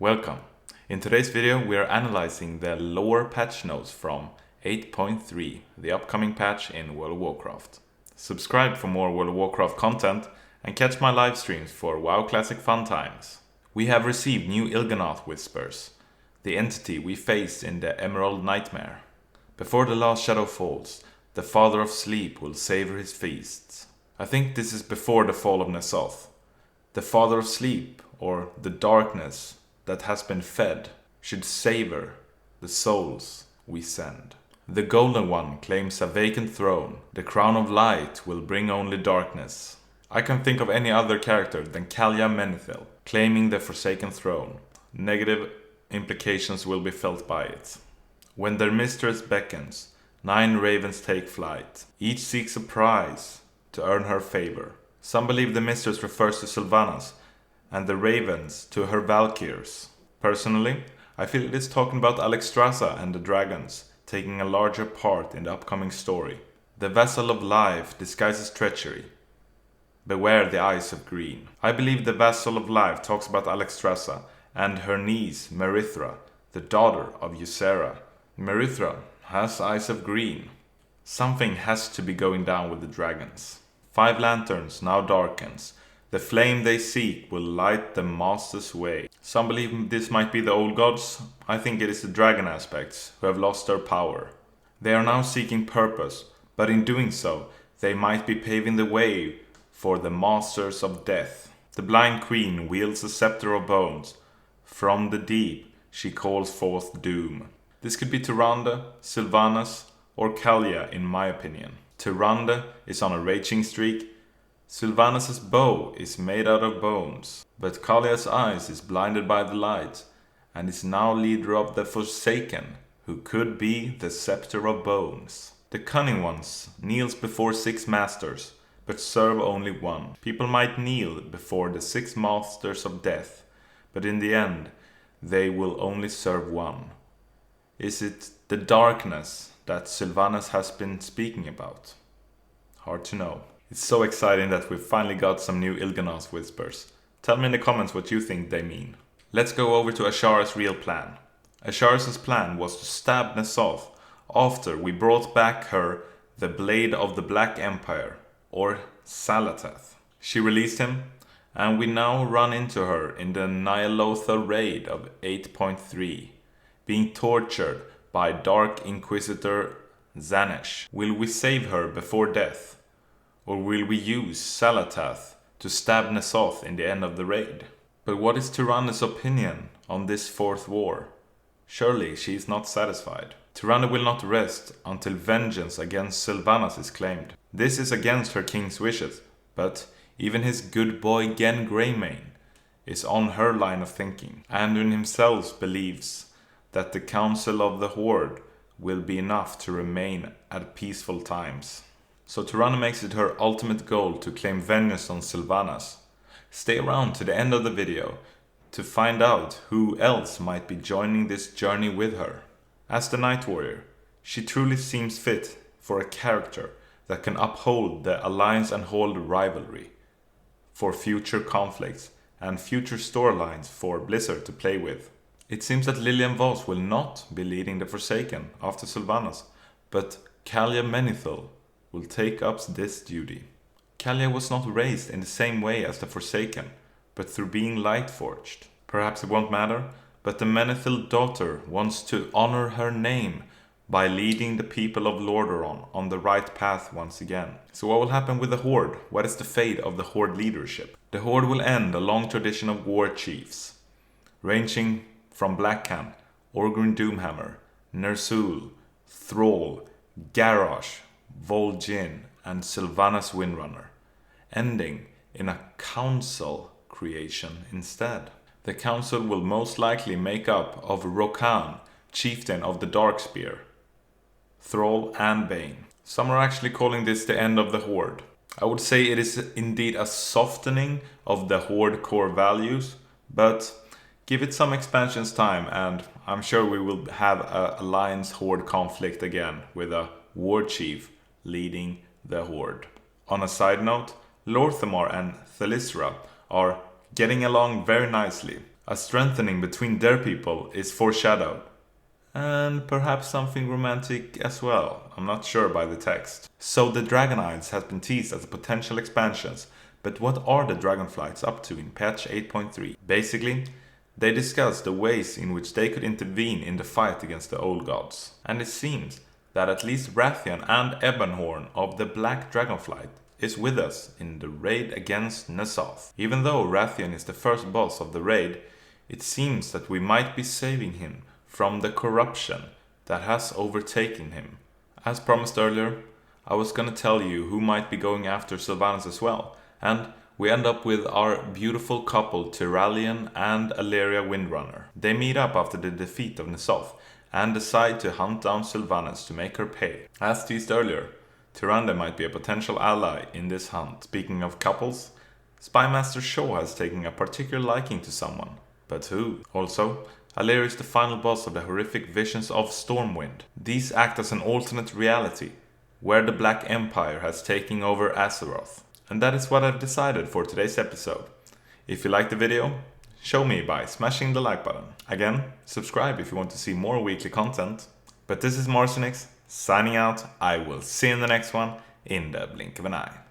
Welcome! In today's video we are analyzing the lore patch notes from 8.3, the upcoming patch in World of Warcraft. Subscribe for more World of Warcraft content and catch my live streams for WoW Classic fun times. We have received new Il'gynoth whispers, the entity we faced in the Emerald Nightmare. Before the last shadow falls, the Father of Sleep will savor his feasts. I think this is before the fall of N'Zoth. The Father of Sleep, or the darkness that has been fed, should savor the souls we send. The Golden One claims a vacant throne. The Crown of Light will bring only darkness. I can't think of any other character than Kalia Menethil claiming the Forsaken Throne. Negative implications will be felt by it. When their mistress beckons, 9 ravens take flight. Each seeks a prize to earn her favor. Some believe the mistress refers to Sylvanas, and the ravens to her Valkyrs. Personally, I feel it is talking about Alexstrasza and the dragons taking a larger part in the upcoming story. The Vessel of Life disguises treachery. Beware the eyes of green. I believe the Vessel of Life talks about Alexstrasza and her niece Merithra, the daughter of Ysera. Merithra has eyes of green. Something has to be going down with the dragons. 5 lanterns now darkens. The flame they seek will light the master's way. Some believe this might be the old gods. I think it is the dragon aspects who have lost their power. They are now seeking purpose, but in doing so, they might be paving the way for the masters of death. The blind queen wields a scepter of bones. From the deep, she calls forth doom. This could be Tyrande, Sylvanas, or Kalia in my opinion. Tyrande is on a raging streak. Sylvanas' bow is made out of bones, but Kalia's eyes is blinded by the light, and is now leader of the Forsaken, who could be the Scepter of Bones. The Cunning Ones kneels before 6 masters, but serve only one. People might kneel before the 6 masters of death, but in the end, they will only serve one. Is it the darkness that Sylvanas has been speaking about? Hard to know. It's so exciting that we've finally got some new Il'gynoth whispers. Tell me in the comments what you think they mean. Let's go over to Azshara's real plan. Azshara's plan was to stab N'Zoth after we brought back her the Blade of the Black Empire, or Xal'atath. She released him, and we now run into her in the Ny'alotha raid of 8.3, being tortured by Dark Inquisitor Xanesh. Will we save her before death? Or will we use Xal'atath to stab N'Zoth in the end of the raid? But what is Tyrande's opinion on this 4th war? Surely she is not satisfied. Tyrande will not rest until vengeance against Sylvanas is claimed. This is against her king's wishes, but even his good boy Gen Greymane is on her line of thinking. Anduin himself believes that the council of the Horde will be enough to remain at peaceful times. So Tyrande makes it her ultimate goal to claim vengeance on Sylvanas. Stay around to the end of the video to find out who else might be joining this journey with her. As the Night Warrior, she truly seems fit for a character that can uphold the Alliance and Horde rivalry for future conflicts and future storylines for Blizzard to play with. It seems that Lillian Voss will not be leading the Forsaken after Sylvanas, but Kalia Menethil will take up this duty. Kalia was not raised in the same way as the Forsaken, but through being light-forged. Perhaps it won't matter, but the Menethil daughter wants to honor her name by leading the people of Lordaeron on the right path once again. So what will happen with the Horde? What is the fate of the Horde leadership? The Horde will end a long tradition of war chiefs, ranging from Blackhand, Orgrim Doomhammer, Ner'zhul, Thrall, Garrosh, Vol'jin, and Sylvanas Windrunner, ending in a council creation instead. The council will most likely make up of Rokan, chieftain of the Darkspear, Thrall and Bane. Some are actually calling this the end of the Horde. I would say it is indeed a softening of the Horde core values, but give it some expansion's time and I'm sure we will have a Alliance Horde conflict again with a war chief leading the Horde. On a side note, Lor'themar and Thalyssra are getting along very nicely. A strengthening between their people is foreshadowed. And perhaps something romantic as well, I'm not sure by the text. So the Dragonites has been teased as potential expansions, but what are the Dragonflights up to in patch 8.3? Basically, they discuss the ways in which they could intervene in the fight against the old gods. And it seems that at least Wrathion and Ebonhorn of the Black Dragonflight is with us in the raid against N'Zoth. Even though Wrathion is the first boss of the raid, it seems that we might be saving him from the corruption that has overtaken him. As promised earlier, I was gonna tell you who might be going after Sylvanas as well, and we end up with our beautiful couple Tyrallion and Alleria Windrunner. They meet up after the defeat of N'Zoth and decide to hunt down Sylvanas to make her pay. As teased earlier, Tyrande might be a potential ally in this hunt. Speaking of couples, Spymaster Shaw has taken a particular liking to someone. But who? Also, Alleria is the final boss of the horrific visions of Stormwind. These act as an alternate reality, where the Black Empire has taken over Azeroth. And that is what I've decided for today's episode. If you liked the video, show me by smashing the like button. Again, subscribe if you want to see more weekly content. But this is Marcinix, signing out. I will see you in the next one, in the blink of an eye.